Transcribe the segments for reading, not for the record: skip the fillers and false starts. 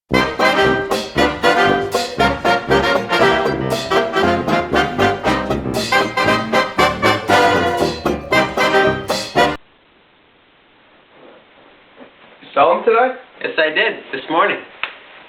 Sell them today? Yes, I did, this morning.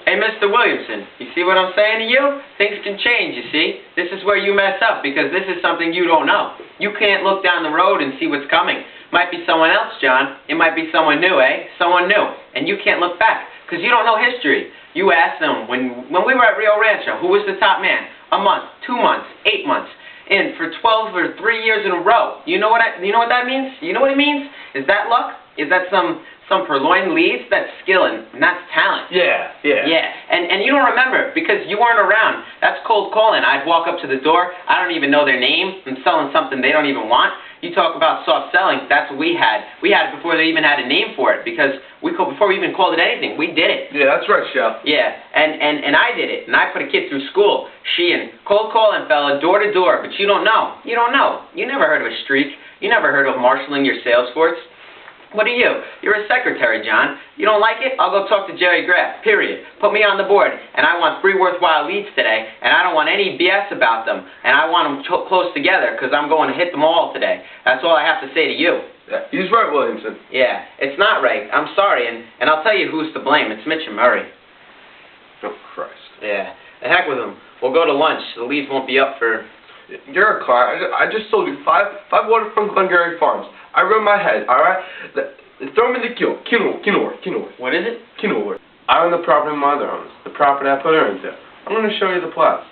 Hey, Mr. Williamson, you see what I'm saying to you? Things can change, you see? This is where you mess up, because this is something you don't know. You can't look down the road and see what's coming. Might be someone else, John. It might be someone new, eh? Someone new. And you can't look back, because you don't know history. You ask them, when we were at Rio Rancho, who was the top man? A month, 2 months, 8 months. And for 12 or 3 years in a row. You know what that means? You know what it means? Is that luck? Is that some purloined leads? That's skill and that's talent. Yeah. Yeah, and you don't remember because you weren't around. That's cold calling. I'd walk up to the door. I don't even know their name. I'm selling something they don't even want. You talk about soft selling. That's what we had. We had it before they even had a name for it because before we even called it anything, we did it. Yeah, that's right, Chef. Yeah, and I did it. And I put a kid through school. She and cold calling fella, door to door. But you don't know. You don't know. You never heard of a streak. You never heard of marshaling your sales force. What are you? You're a secretary, John. You don't like it? I'll go talk to Jerry Graff, period. Put me on the board. And I want 3 worthwhile leads today, and I don't want any BS about them. And I want them close together, because I'm going to hit them all today. That's all I have to say to you. Yeah, he's right, Williamson. Yeah, it's not right. I'm sorry, and I'll tell you who's to blame. It's Mitch and Murray. Oh, Christ. Yeah. The heck with them. We'll go to lunch. The leads won't be up for... You're a client. I just sold you five waterfront Glengarry farms. I run my head, alright? Throw me the quinoa. What is it? Quinoa. I own the property my mother owns. The property I put her into. I'm going to show you the plots.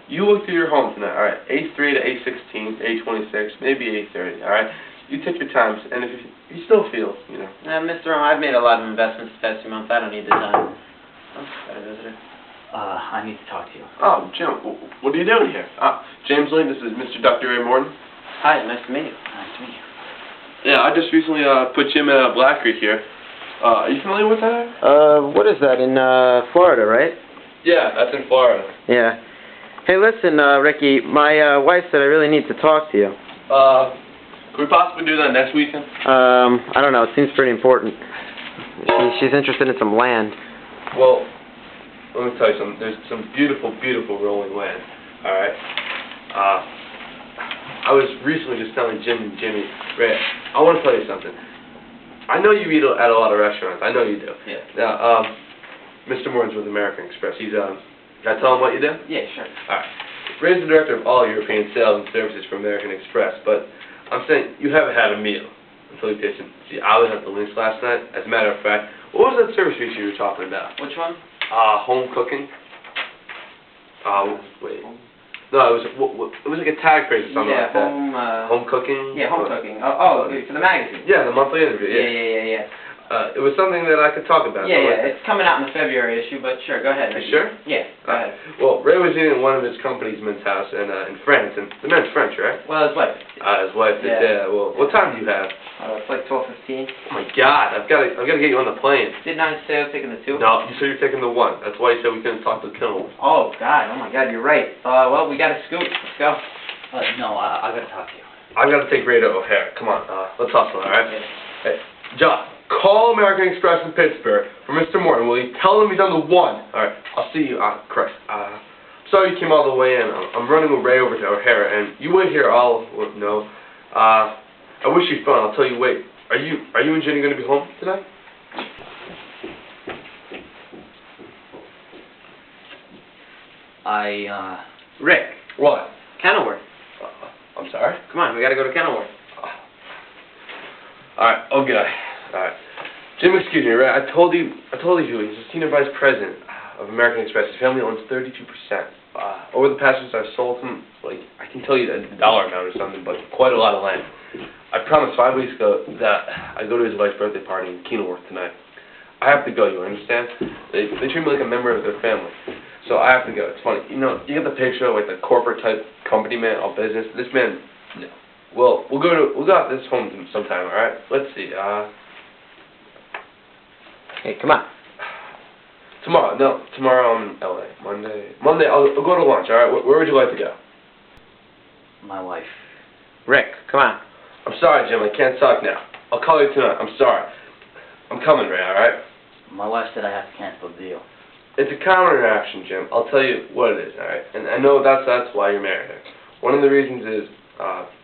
You look through your home tonight, alright? A3 to A16, A26, maybe A30, alright? You take your times, and if you still feel, you know. Mr. Rome, I've made a lot of investments the past 2 months. I don't need the time. Oh, got a visitor. I need to talk to you. Oh, Jim, what are you doing here? James Lee, this is Mr. Dr. Ray Morton. Hi, nice to meet you. Nice to meet you. Yeah, I just recently put Jim at Black Creek here. Are you familiar with that? What is that, in Florida, right? Yeah, that's in Florida. Yeah. Hey, listen, Ricky, my wife said I really need to talk to you. Could we possibly do that next weekend? I don't know, it seems pretty important. She's interested in some land. Well, let me tell you something. There's some beautiful, beautiful rolling land. Alright? I was recently just telling Jim and Jimmy, Ray, I want to tell you something. I know you eat at a lot of restaurants. I know you do. Yeah. Now, Mr. Morton's with American Express. He's, can I tell him what you do? Yeah, sure. Alright. Ray's the director of all European sales and services for American Express, but I'm saying you haven't had a meal until you taste it. See, I was at the Links last night. As a matter of fact, what was that service feature you were talking about? Which one? Home cooking. Wait. No, it was like a tag phrase or something like that. Home cooking. Yeah, home cooking. Oh, for the magazine. Yeah, the monthly interview. Yeah. It was something that I could talk about. Yeah, it's coming out in the February issue, but sure, go ahead. You sure? Yeah, go ahead. Well, Ray was eating at one of his company's men's house in France, and the man's French, right? Well, his wife. His wife. Yeah. Well, what time do you have? It's like 12:15. Oh my God! I've got to get you on the plane. Didn't I say I was taking the 2? No, you said you're taking the 1. That's why you said we couldn't talk to Kimmel. Oh God! Oh my God! You're right. Well, we got to scoot. Let's go. No, I gotta talk to you. I've got to take Ray to O'Hare. Come on, let's hustle, all right? Yeah. Hey, John, call American Express in Pittsburgh for Mr. Morton, will you? Tell him he's on the 1. All right, I'll see you. Christ. Sorry you came all the way in. I'm running with Ray over to O'Hare, and you wait here. No. I wish you fun. I'll tell you. Wait. Are you and Jenny going to be home tonight? Rick. What? Kenilworth. I'm sorry? Come on, we got to go to Kenilworth. Alright, okay. Alright. Jim, excuse me, right? I told you he's the senior vice president of American Express. His family owns 32%. Over the past years, I've sold him, like, I can tell you the dollar amount or something, but quite a lot of land. I promised 5 weeks ago that I'd go to his wife's birthday party in Kenilworth tonight. I have to go, you understand? They treat me like a member of their family. So I have to go. It's funny. You know, you get the picture of, like, the corporate type company man, all business. This man, no. Well, we'll go out this home sometime, alright? Let's see, Hey, come on. Tomorrow I'm in LA. Monday, I'll go to lunch, alright? Where would you like to go? My wife. Rick, come on. I'm sorry, Jim, I can't talk now. I'll call you tonight. I'm sorry. I'm coming, Ray, alright? My wife said I have to cancel the deal. It's a common interaction, Jim. I'll tell you what it is, alright? And I know that's why you're married her. One of the reasons is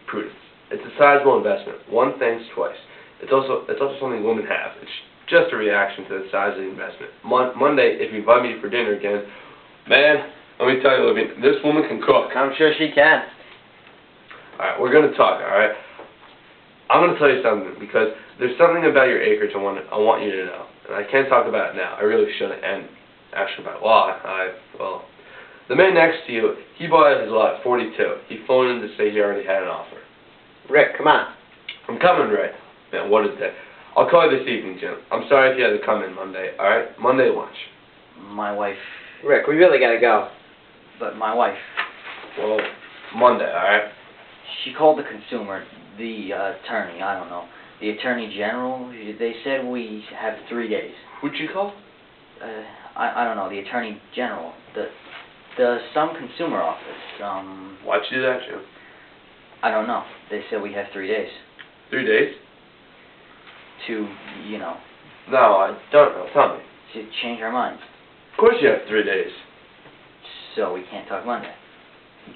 prudence. It's a sizable investment. One thinks twice. It's also something women have. It's just a reaction to the size of the investment. Monday, if you invite me for dinner again, man, let me tell you, Olivia, this woman can cook. I'm sure she can. Alright, we're going to talk, alright? I'm going to tell you something, because there's something about your acreage I want you to know. And I can't talk about it now. I really shouldn't. And actually about law, well, the man next to you, he bought his lot at 42. He phoned in to say he already had an offer. Rick, come on. I'm coming, Rick. Man, what is that? I'll call you this evening, Jim. I'm sorry if you had to come in Monday, alright? Monday lunch. My wife, Rick, we really gotta go. but my wife, Well, Monday, alright? she called the consumer, the attorney, I don't know, the attorney general. They said we have 3 days. Who'd you call? I don't know, the attorney general, some consumer office, Why'd you do that, Jim? I don't know. They said we have 3 days 3 days? to, you know, No, I don't know. Tell me. to change our minds. Of course you have 3 days. So we can't talk Monday.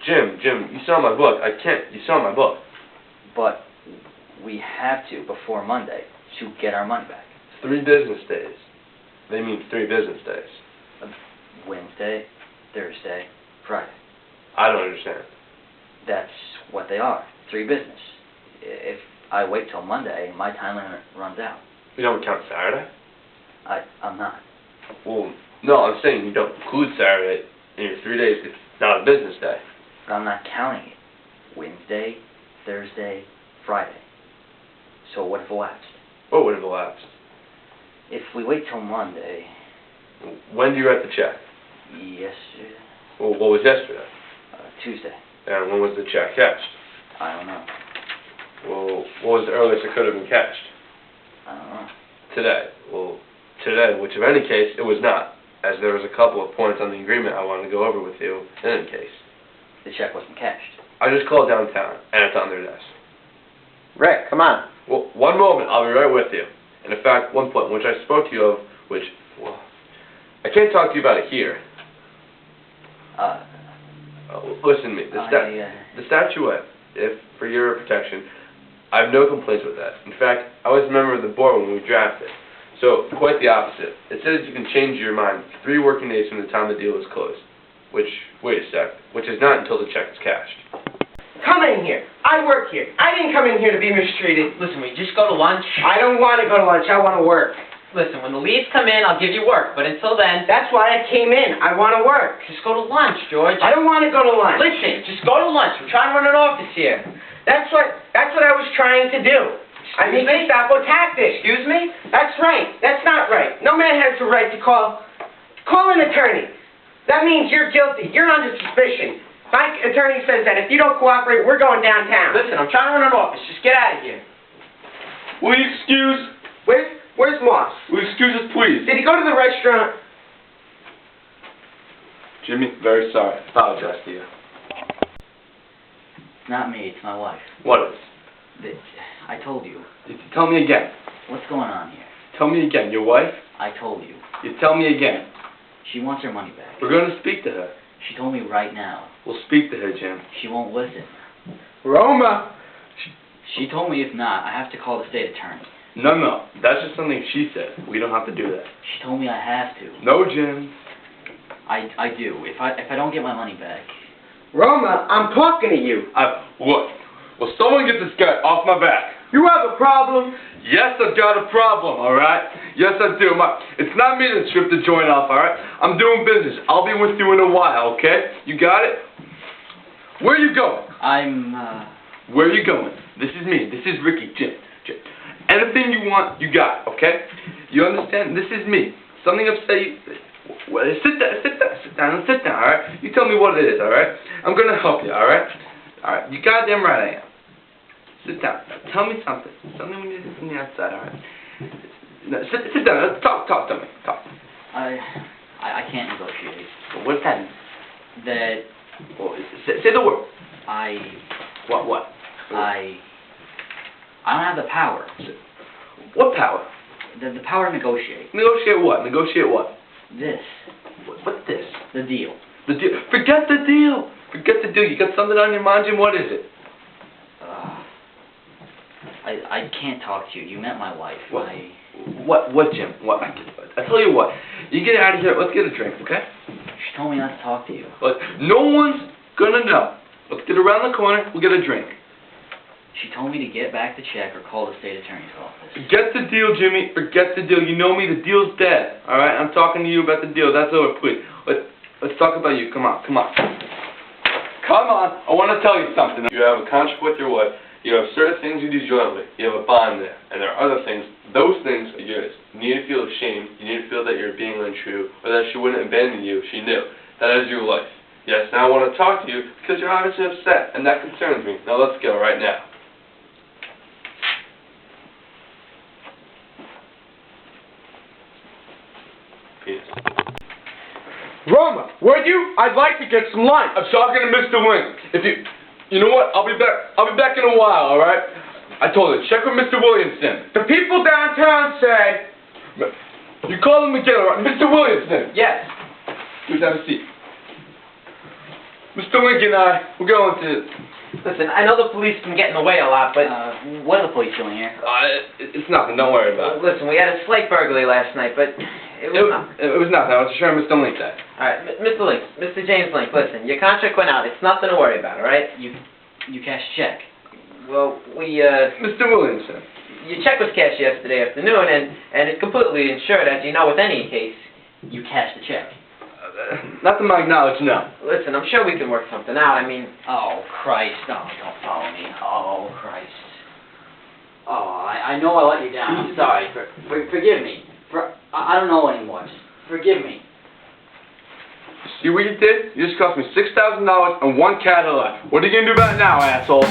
Jim, you saw my book. You saw my book. But we have to, before Monday, to get our money back. 3 business days. They mean 3 business days. Wednesday, Thursday, Friday. I don't understand. That's what they are. 3 business. If I wait till Monday, my time limit runs out. You don't count Saturday? I'm not. Well, no, I'm saying you don't include Saturday in your 3 days. It's not a business day. But I'm not counting it. Wednesday, Thursday, Friday. So what if it lapsed? What would have elapsed? If we wait till Monday, When do you write the check? yesterday, Well, what was yesterday? Tuesday, And when was the check cashed? I don't know. Well, what was the earliest it could have been cashed? I don't know. Today. Well, today, which in any case, it was not, as there was a couple of points on the agreement I wanted to go over with you in any case. The check wasn't cashed. I just called downtown, and it's on their desk. Rick, come on. Well, one moment, I'll be right with you. And in fact, one point which I spoke to you of, which, well, I can't talk to you about it here. Listen to me. The statuette, if for your protection, I have no complaints with that. In fact, I was a member of the board when we drafted. So, quite the opposite. It says you can change your mind 3 working days from the time the deal is closed. Which, wait a sec, which is not until the check is cashed. Come in here. I work here. I didn't come in here to be mistreated. Listen, we just go to lunch. I don't want to go to lunch. I want to work. Listen, when the leads come in, I'll give you work. But until then, That's why I came in. I want to work. just go to lunch, George. I don't want to go to lunch. Listen, just go to lunch. We're trying to run an office here. That's what I was trying to do. I need to stop with tactics. Excuse me? That's right. That's not right. No man has the right to call an attorney. That means you're guilty. You're under suspicion. My attorney says that if you don't cooperate, we're going downtown. Listen, I'm trying to run an office. Just get out of here. Will you excuse? Where's Moss? Will you excuse us, please? Did he go to the restaurant? Jimmy, very sorry. I apologize to you. It's not me, it's my wife. What is? I told you. Tell me again. What's going on here? Tell me again. Your wife? I told you. You tell me again. She wants her money back. We're going to speak to her. She told me right now. We'll speak to her, Jim. She won't listen. Roma. She told me if not, I have to call the state attorney. No. That's just something she said. We don't have to do that. She told me I have to. No, Jim. I do. If I don't get my money back. Roma, I'm talking to you. Look. Will someone get this guy off my back? You have a problem? Yes, I've got a problem, alright? Yes, I do. It's not me that stripped the joint off, alright? I'm doing business. I'll be with you in a while, okay? You got it? Where are you going? Where are you going? This is me. This is Ricky. Jim. Anything you want, you got, okay? You understand? This is me. Something upset you... Well, sit down, alright? You tell me what it is, alright? I'm gonna help you, alright? Alright, you goddamn right I am. Sit down. Now, tell me something. Something when you're from the outside, alright? No, sit down. Talk to me. Talk. I can't negotiate. What's that mean? That Well, say the word. What? I don't have the power. What power? The power to negotiate. Negotiate what? Negotiate what? This. What's this? The deal. The deal. Forget the deal. Forget the deal. You got something on your mind, Jim? What is it? I can't talk to you. You met my wife. What? What, Jim? What? I tell you what. You get out of here. Let's get a drink, okay? She told me not to talk to you. Look, no one's gonna know. Let's get around the corner. We'll get a drink. She told me to get back the check or call the state attorney's office. Forget the deal, Jimmy. Forget the deal. You know me. The deal's dead. All right? I'm talking to you about the deal. That's over, please. Let's talk about you. Come on. Come on. Come on. I want to tell you something. You have a contract with your wife. You have certain things you do jointly. You have a bond there. And there are other things. Those things are yours. You need to feel ashamed. You need to feel that you're being untrue or that she wouldn't abandon you if she knew. That is your life. Yes, now I want to talk to you because you're obviously upset, and that concerns me. Now let's go right now. Peace. Roma, would you? I'd like to get some lunch. I'm talking to Mr. Wink. You know what? I'll be back in a while, all right? I told you, check with Mr. Williamson. The people downtown said... You call him again, all right? Mr. Williamson. Yes. Please have a seat. Mr. Wink and I, we're going to... Listen, I know the police can get in the way a lot, but... What are the police doing here? It's nothing. Don't worry about it. Listen, we had a slight burglary last night, but it was nothing. It was nothing. I was sure Mr. Link that. Alright, Mr. Link, Mr. James Link, listen, your contract went out. It's nothing to worry about, alright? You cashed a check. Well, Mr. Williamson. your check was cashed yesterday afternoon, and it's completely insured, as you know, with any case. You cashed the check. Not to my knowledge, no. Listen, I'm sure we can work something out. I mean... Oh, Christ. No, don't follow me. Oh, Christ. Oh, I know I let you down. I'm sorry. Forgive me. I don't know anymore. Just forgive me. See what you did? You just cost me $6,000 and one Cadillac. What are you going to do about it now, asshole?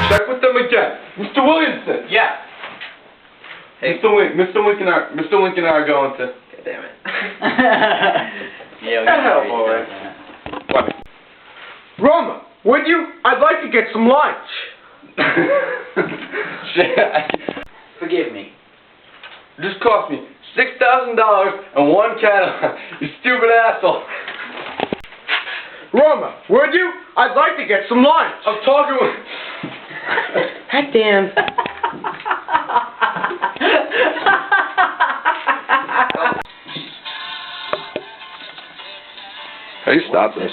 Check with them again. Mr. Williamson! Yeah. Hey. Mr. Wink and I are going to... God damn it. Yeah, hell, boy. What? Roma, would you? I'd like to get some lunch. Shit. Forgive me. Just cost me $6,000 and one Cadillac. You stupid asshole. Roma, would you? I'd like to get some lunch. I'm talking with... God damn. How do you stop this?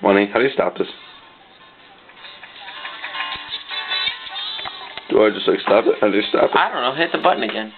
Money, how do you stop this? Do I just like stop it? How do you stop it? I don't know. Hit the button again.